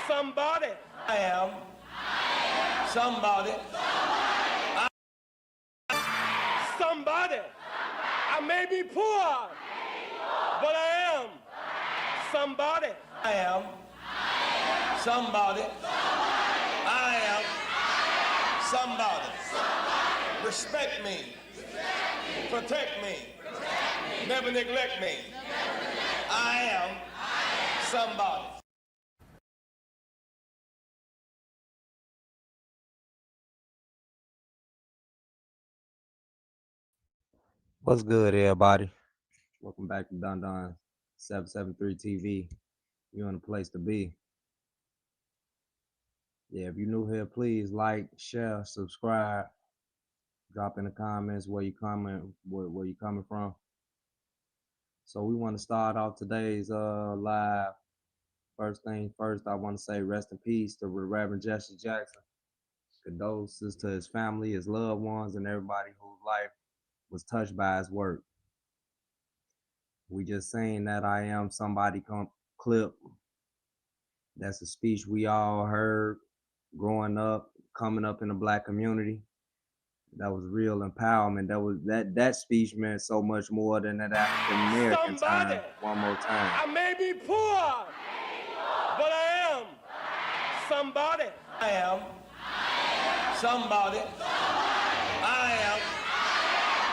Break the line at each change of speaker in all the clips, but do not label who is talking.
somebody. I am somebody. Somebody. I may be poor, but I am somebody. I am somebody. I am somebody. Respect me. Protect me. Never neglect me. I am somebody.
What's good, everybody? Welcome back to Don Don 773 TV. You're in a place to be. Yeah, if you're new here, please like, share, subscribe. Drop in the comments where you coming from. So we want to start off today's live. First thing first, I want to say rest in peace to Reverend Jesse Jackson. Condolences to his family, his loved ones, and everybody whose life was touched by his work. We just saying that I am somebody clip. That's a speech we all heard growing up, coming up in the Black community. That was real empowerment. That speech meant so much more than that African American time. One more time.
I may be poor, but I am somebody. I am somebody. I am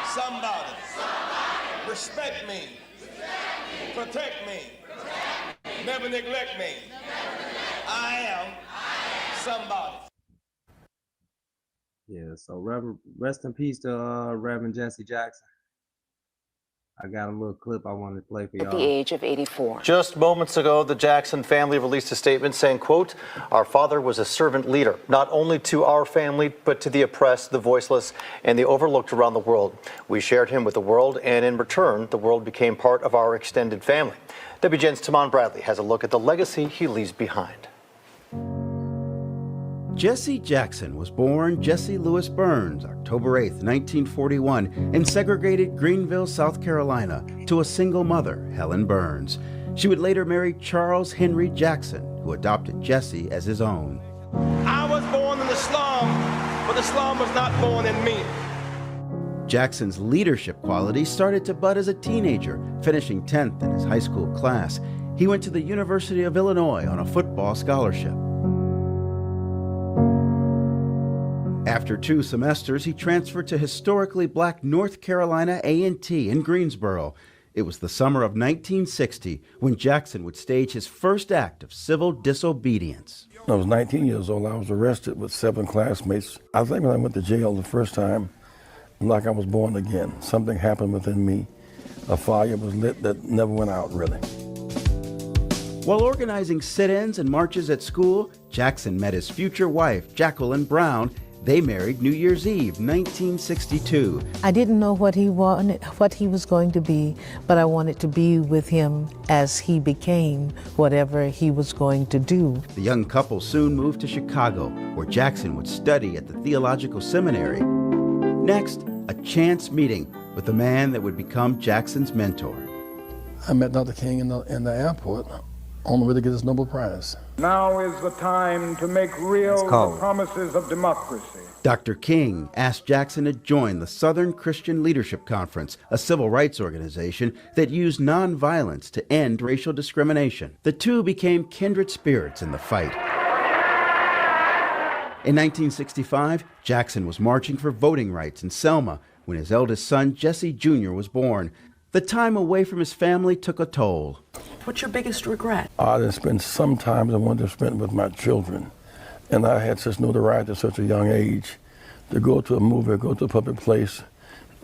somebody. Respect me. Protect me. Never neglect me. I am somebody.
Yeah, so rest in peace to Reverend Jesse Jackson. I got a little clip I wanted to play for y'all.
At the age of 84.
Just moments ago, the Jackson family released a statement saying, quote, "Our father was a servant leader, not only to our family, but to the oppressed, the voiceless, and the overlooked around the world. We shared him with the world, and in return, the world became part of our extended family." WGN's Tamon Bradley has a look at the legacy he leaves behind.
Jesse Jackson was born Jesse Louis Burns, October 8, 1941, in segregated Greenville, South Carolina, to a single mother, Helen Burns. She would later marry Charles Henry Jackson, who adopted Jesse as his own.
I was born in the slum, but the slum was not born in me.
Jackson's leadership qualities started to bud as a teenager, finishing 10th in his high school class. He went to the University of Illinois on a football scholarship. After 2 semesters, he transferred to historically black North Carolina A&T in Greensboro. It was the summer of 1960 when Jackson would stage his first act of civil disobedience.
I was 19 years old. I was arrested with 7 classmates. I think when I went to jail the first time, like I was born again. Something happened within me. A fire was lit that never went out, really.
While organizing sit-ins and marches at school, Jackson met his future wife, Jacqueline Brown. They married New Year's Eve, 1962.
I didn't know what he wanted, what he was going to be, but I wanted to be with him as he became whatever he was going to do.
The young couple soon moved to Chicago, where Jackson would study at the Theological Seminary. Next, a chance meeting with the man that would become Jackson's mentor.
I met Dr. King in the airport on the way to get his Nobel Prize.
Now is the time to make real the promises of democracy.
Dr. King asked Jackson to join the Southern Christian Leadership Conference, a civil rights organization that used nonviolence to end racial discrimination. The two became kindred spirits in the fight. In 1965, Jackson was marching for voting rights in Selma when his eldest son, Jesse Jr., was born. The time away from his family took a toll.
What's your biggest regret?
I didn't spend some time I wanted to spend with my children. And I had such notoriety at such a young age. To go to a movie or go to a public place,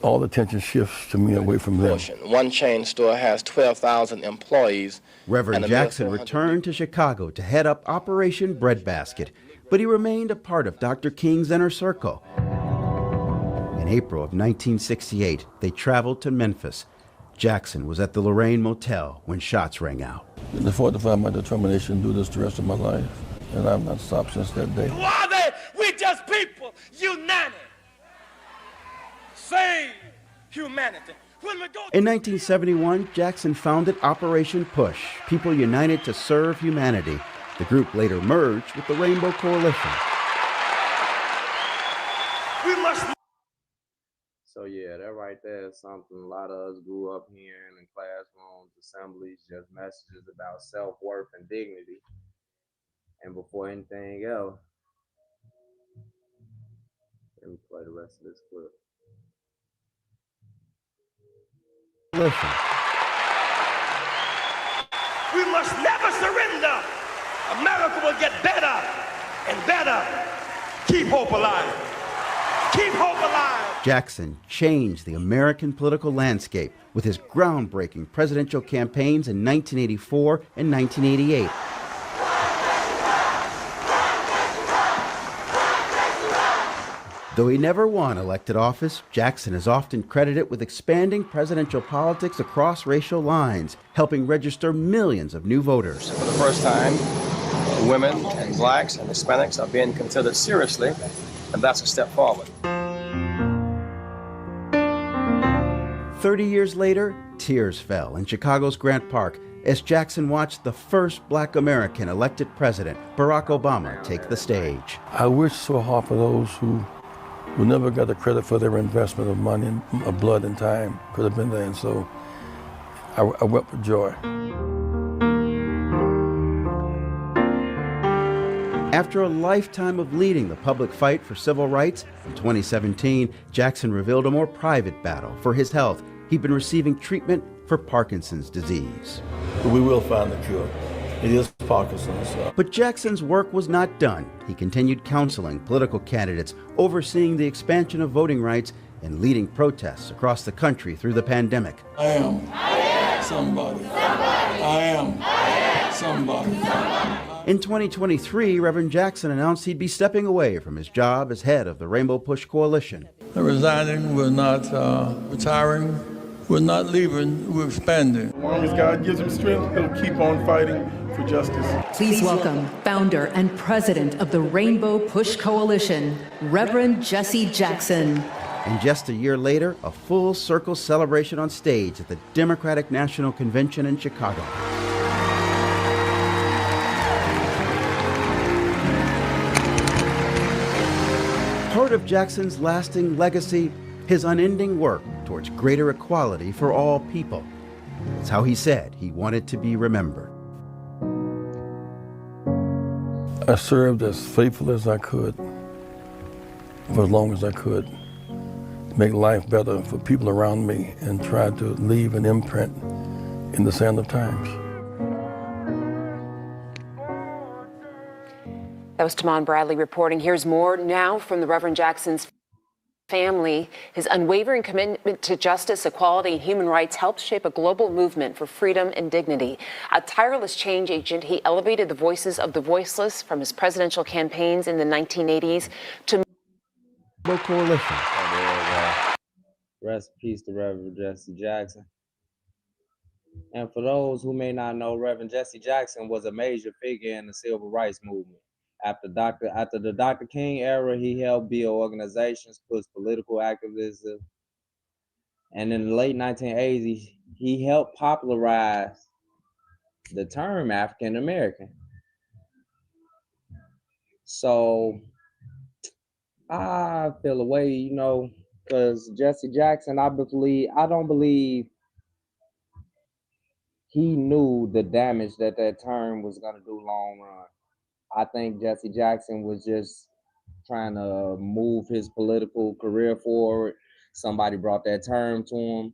all the attention shifts to me away from them.
One chain store has 12,000 employees.
Reverend Jackson returned to Chicago to head up Operation Breadbasket, but he remained a part of Dr. King's inner circle. In April of 1968, they traveled to Memphis. Jackson was at the Lorraine Motel when shots rang out.
The 45 my determination to do this the rest of my life, and I've not stopped since that day.
Who are they? We just people united. Save humanity.
In 1971, Jackson founded Operation Push, People United to Serve Humanity. The group later merged with the Rainbow Coalition.
We must.
So yeah, that right there is something a lot of us grew up hearing in classrooms, assemblies, just messages about self-worth and dignity. And before anything else, let me play the rest of this clip.
We must never surrender. America will get better and better. Keep hope alive. Keep hope alive.
Jackson changed the American political landscape with his groundbreaking presidential campaigns in 1984 and 1988. Though he never won elected office, Jackson is often credited with expanding presidential politics across racial lines, helping register millions of new voters.
For the first time, women and blacks and Hispanics are being considered seriously, and that's a step forward.
30 years later, tears fell in Chicago's Grant Park as Jackson watched the first black American elected president, Barack Obama, take the stage.
I wish so hard for those who never got the credit for their investment of money, of blood and time could have been there, and so I wept with joy.
After a lifetime of leading the public fight for civil rights, in 2017, Jackson revealed a more private battle for his health. He'd been receiving treatment for Parkinson's disease.
We will find the cure. It is Parkinson's.
But Jackson's work was not done. He continued counseling political candidates, overseeing the expansion of voting rights, and leading protests across the country through the pandemic.
I am somebody. I am somebody.
In 2023, Reverend Jackson announced he'd be stepping away from his job as head of the Rainbow Push Coalition.
We're resigning, we're not retiring, we're not leaving, we're expanding. As long as God gives him strength, he'll keep on fighting for justice.
Please welcome founder and president of the Rainbow Push Coalition, Reverend Jesse Jackson.
And just a year later, a full circle celebration on stage at the Democratic National Convention in Chicago. Part of Jackson's lasting legacy, his unending work towards greater equality for all people. It's how he said he wanted to be remembered.
I served as faithful as I could, for as long as I could, make life better for people around me and try to leave an imprint in the sand of times.
That was Tamon Bradley reporting. Here's more now from the Reverend Jackson's family. His unwavering commitment to justice, equality, and human rights helped shape a global movement for freedom and dignity. A tireless change agent, he elevated the voices of the voiceless from his presidential campaigns in the 1980s to
Coalition.
Rest in peace to Reverend Jesse Jackson. And for those who may not know, Reverend Jesse Jackson was a major figure in the civil rights movement. After the Dr. King era, he helped build organizations, push political activism, and in the late 1980s, he helped popularize the term African American. So I feel a way, because Jesse Jackson, I don't believe he knew the damage that term was going to do long run. I think Jesse Jackson was just trying to move his political career forward. Somebody brought that term to him,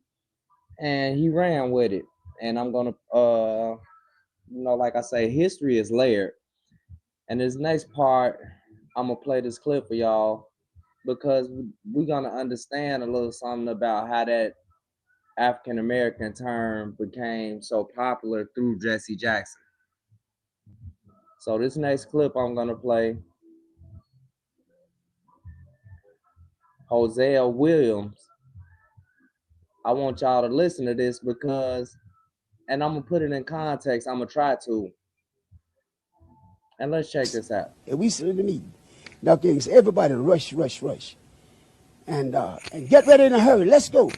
and he ran with it. And I'm going to, like I say, history is layered. And this next part, I'm going to play this clip for y'all because we're going to understand a little something about how that African American term became so popular through Jesse Jackson. So this next clip I'm gonna play, Hosea Williams. I want y'all to listen to this because, and I'm gonna put it in context, I'm gonna try to. And let's check this out.
And we sit in the meeting. Dr. King said, everybody rush. And get ready in a hurry, let's go.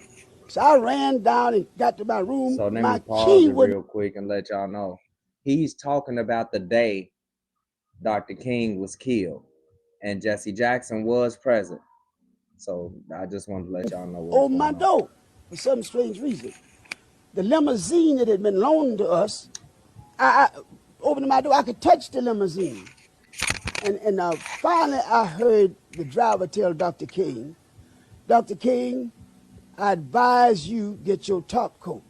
So I ran down and got to my room.
So let
my
me pause
key
it real quick and let y'all know. He's talking about the day Dr. King was killed, and Jesse Jackson was present. So I just wanted to let y'all know what was
my
going on.
door for some strange reason. The limousine that had been loaned to us, I opened my door, I could touch the limousine. And finally I heard the driver tell Dr. King, Dr. King, I advise you get your top coat,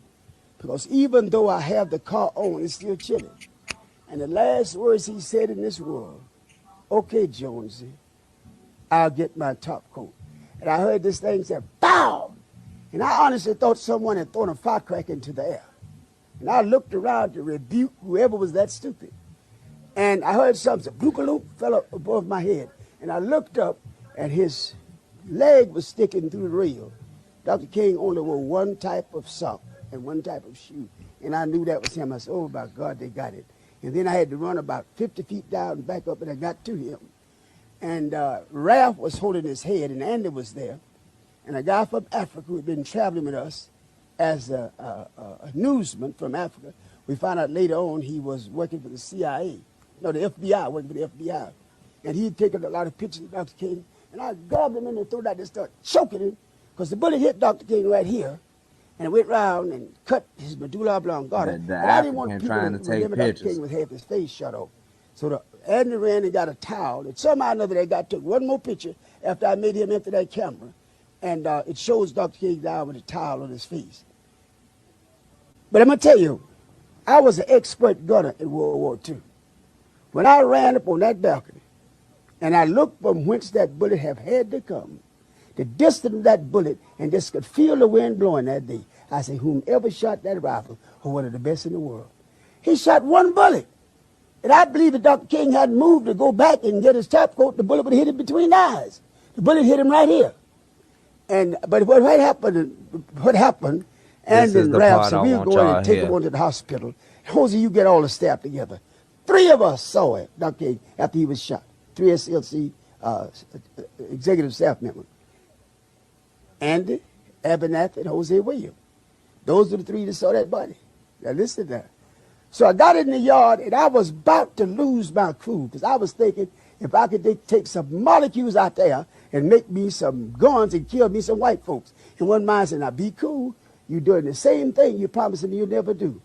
because even though I have the car on, it's still chilly. And the last words he said in this world, okay, Jonesy, I'll get my top coat. And I heard this thing say, bow! And I honestly thought someone had thrown a firecracker into the air. And I looked around to rebuke whoever was that stupid. And I heard something, bloop, fell up above my head. And I looked up, and his leg was sticking through the rail. Dr. King only wore one type of sock and one type of shoe. And I knew that was him. I said, oh, my God, they got it. And then I had to run about 50 feet down and back up, and I got to him. And Ralph was holding his head, and Andy was there. And a guy from Africa who had been traveling with us as a newsman from Africa. We found out later on he was working for the CIA. No, the FBI, working for the FBI. And he'd taken a lot of pictures of Dr. King. And I grabbed him in the throat and started choking him, because the bullet hit Dr. King right here. And it went round and cut his medulla oblongata.
The
I didn't want
African
people
trying
to
to take
remember Dr.
pictures.
King with half his face shut off. So Andy ran and got a towel. And somehow or another they took one more picture after I made him empty that camera. And it shows Dr. King down with a towel on his face. But I'm going to tell you, I was an expert gunner in World War II. When I ran up on that balcony, and I looked from whence that bullet had to come, the distance of that bullet, and just could feel the wind blowing that day, I said, whomever shot that rifle was one of the best in the world. He shot one bullet. And I believe if Dr. King hadn't moved to go back and get his top coat, the bullet would have hit him between the eyes. The bullet hit him right here. But what happened, and then Ralph said, we'll go in and take him on to the hospital. Hosea, you get all the staff together. 3 of us saw it, Dr. King, after he was shot. 3 SLC executive staff members. Andy, Abernathy, and Hosea Williams. Those are the 3 that saw that body. Now listen to that. So I got in the yard, and I was about to lose my cool, because I was thinking if I could take some molecules out there and make me some guns and kill me some white folks. And one man said, now be cool. You're doing the same thing you're promising me you'll never do.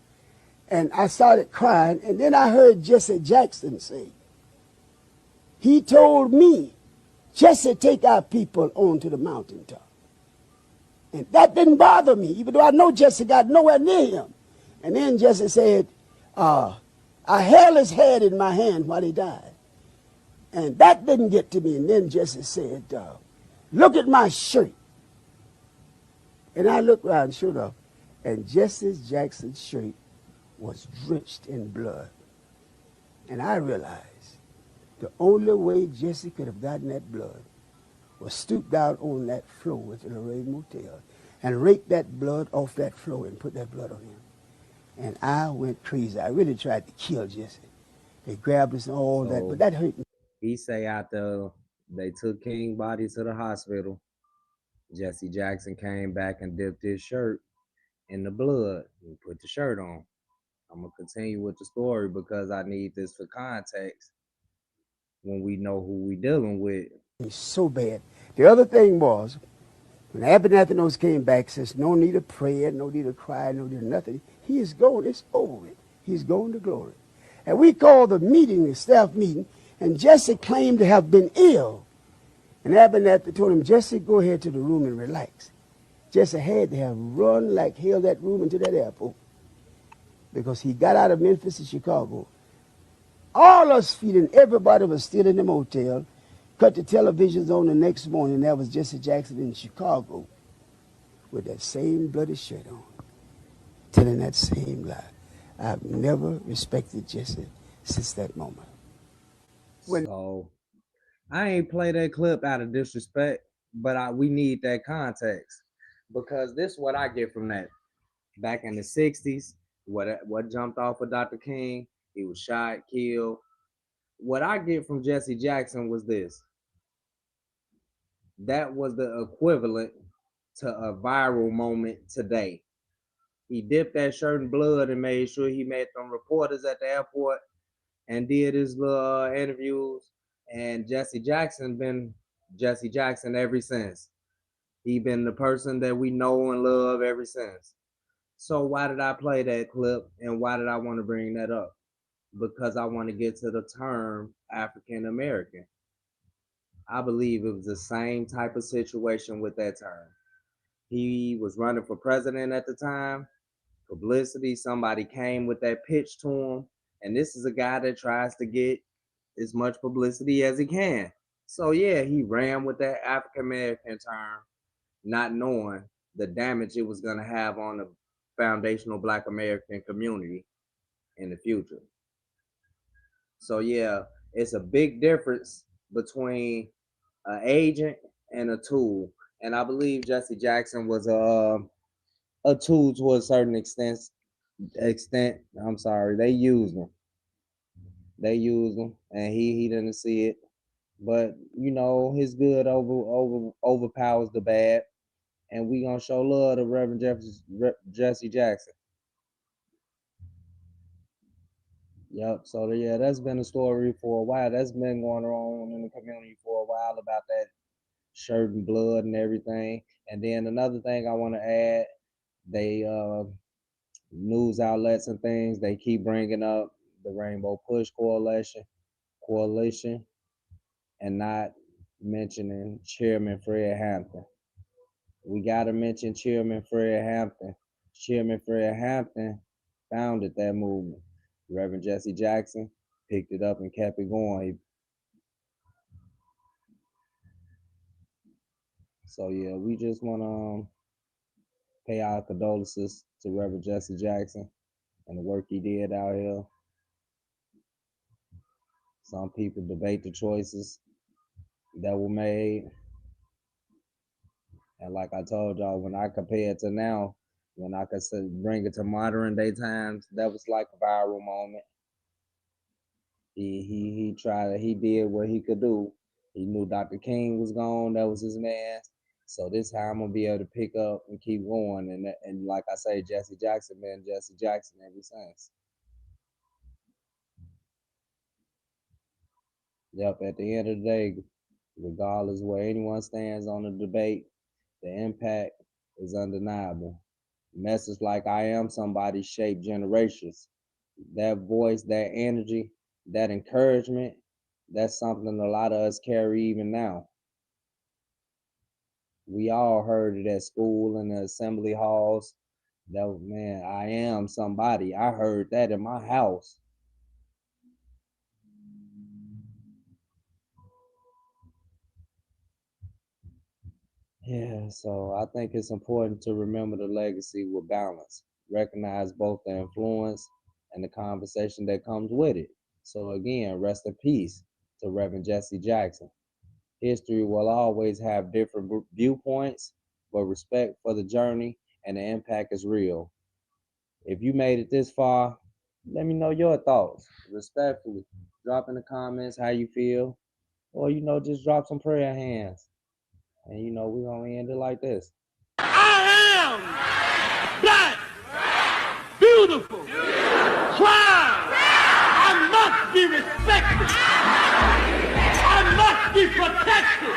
And I started crying, and then I heard Jesse Jackson say, he told me, Jesse, take our people on to the mountaintop. And that didn't bother me, even though I know Jesse got nowhere near him. And then Jesse said, I held his head in my hand while he died. And that didn't get to me. And then Jesse said, look at my shirt. And I looked around, sure enough, and Jesse Jackson's shirt was drenched in blood. And I realized the only way Jesse could have gotten that blood was stoop down on that floor at the Lorraine Motel and rake that blood off that floor and put that blood on him. And I went crazy. I really tried to kill Jesse. They grabbed us and all that, but that hurt me.
He say after they took King's body to the hospital, Jesse Jackson came back and dipped his shirt in the blood and put the shirt on. I'm going to continue with the story because I need this for context when we know who we dealing with.
It's so bad. The other thing was, when Abernathy came back, says, no need of prayer, no need of crying, no need of nothing. He is gone. It's over with. He's gone to glory. And we called the meeting, the staff meeting, and Jesse claimed to have been ill. And Abernathy told him, Jesse, go ahead to the room and relax. Jesse had to have run like hell that room into that airport because he got out of Memphis to Chicago. All us feeling everybody was still in the motel. Cut the televisions on the next morning. That was Jesse Jackson in Chicago with that same bloody shirt on, telling that same lie. I've never respected Jesse since that moment.
So I ain't play that clip out of disrespect, but we need that context because this is what I get from that. Back in the 60s, what jumped off of Dr. King, he was shot, killed. What I get from Jesse Jackson was this. That was the equivalent to a viral moment today. He dipped that shirt in blood and made sure he met them reporters at the airport and did his little interviews. And Jesse Jackson been Jesse Jackson ever since. He been the person that we know and love ever since. So why did I play that clip, and why did I want to bring that up? Because I want to get to the term African American. I believe it was the same type of situation with that term. He was running for president at the time. Publicity, somebody came with that pitch to him, and this is a guy that tries to get as much publicity as he can. So yeah, he ran with that African American term, not knowing the damage it was going to have on the foundational Black American community in the future. So yeah, it's a big difference between an agent and a tool, and I believe Jesse Jackson was a tool to a certain extent. I'm sorry, they used him. And he didn't see it. But you know, his good overpowers the bad, and we gonna show love to Reverend Jesse Jackson. Yep. So yeah, that's been a story for a while. That's been going on in the community for a while about that shirt and blood and everything. And then another thing I want to add, they news outlets and things, they keep bringing up the Rainbow Push coalition, and not mentioning Chairman Fred Hampton. We got to mention Chairman Fred Hampton. Chairman Fred Hampton founded that movement. Reverend Jesse Jackson picked it up and kept it going. So yeah, we just want to pay our condolences to Reverend Jesse Jackson and the work he did out here. Some people debate the choices that were made. And like I told y'all, when I compare it to now, when I could bring it to modern day times, that was like a viral moment. He tried, he did what he could do. He knew Dr. King was gone, that was his man. So this is how I'm gonna be able to pick up and keep going. And like I say, Jesse Jackson been Jesse Jackson ever since. Yep, at the end of the day, regardless where anyone stands on the debate, the impact is undeniable. Message like I am somebody shaped generations. That voice, that energy, that encouragement, that's something a lot of us carry even now. We all heard it at school in the assembly halls. That man, I am somebody. I heard that in my house. Yeah, so I think it's important to remember the legacy with balance. Recognize both the influence and the conversation that comes with it. So again, rest in peace to Reverend Jesse Jackson. History will always have different viewpoints, but respect for the journey and the impact is real. If you made it this far, let me know your thoughts. Respectfully, drop in the comments how you feel, or just drop some prayer hands. And we're gonna end it like this.
I am black, beautiful, proud. I must be respected. I must be protected.